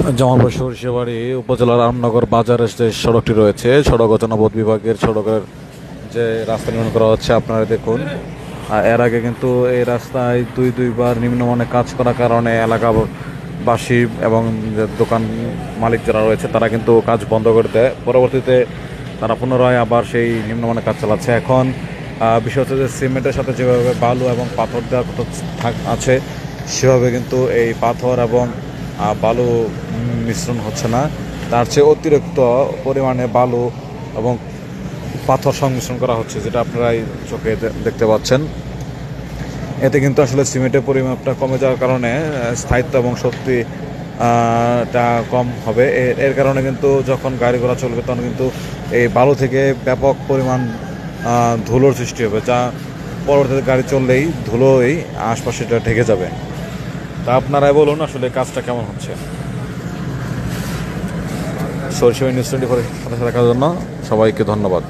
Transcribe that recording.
জামালপুর সরিষাবাড়ি উপজেলার রামনগর বাজারের যে সড়কটি রয়েছে, সড়ক ও জনপথ বিভাগের সড়কের যে রাস্তা নির্মাণ করা হচ্ছে আপনারা দেখুন। এর আগে কিন্তু এই রাস্তায় দুইবার নিম্নমানের কাজ করার কারণে এলাকাবাসী এবং দোকান মালিক যারা রয়েছে তারা কিন্তু কাজ বন্ধ করে দেয়। পরবর্তীতে তারা পুনরায় আবার সেই নিম্নমানের কাজ চালাচ্ছে। এখন বিষয় হচ্ছে যে সিমেন্টের সাথে যেভাবে বালু এবং পাথর দেওয়ার কথা আছে সেভাবে কিন্তু এই পাথর এবং বালু মিশ্রণ হচ্ছে না, তার চেয়ে অতিরিক্ত পরিমাণে বালু এবং পাথর সংমিশ্রণ করা হচ্ছে, যেটা আপনারা এই চোখে দেখতে পাচ্ছেন। এতে কিন্তু আসলে সিমেন্টের পরিমাপটা কমে যাওয়ার কারণে স্থায়িত্ব এবং শক্তিটা কম হবে। এর কারণে কিন্তু যখন গাড়ি ঘোড়া চলবে তখন কিন্তু এই বালু থেকে ব্যাপক পরিমাণ ধুলোর সৃষ্টি হবে, যা পরবর্তীতে গাড়ি চললেই ধুলোই আশপাশটা ঢেকে যাবে। তা আপনারাই বলুন আসলে কাজটা কেমন হচ্ছে। সরিষা নিউজ 24 সাথে থাকার জন্য সবাইকে ধন্যবাদ।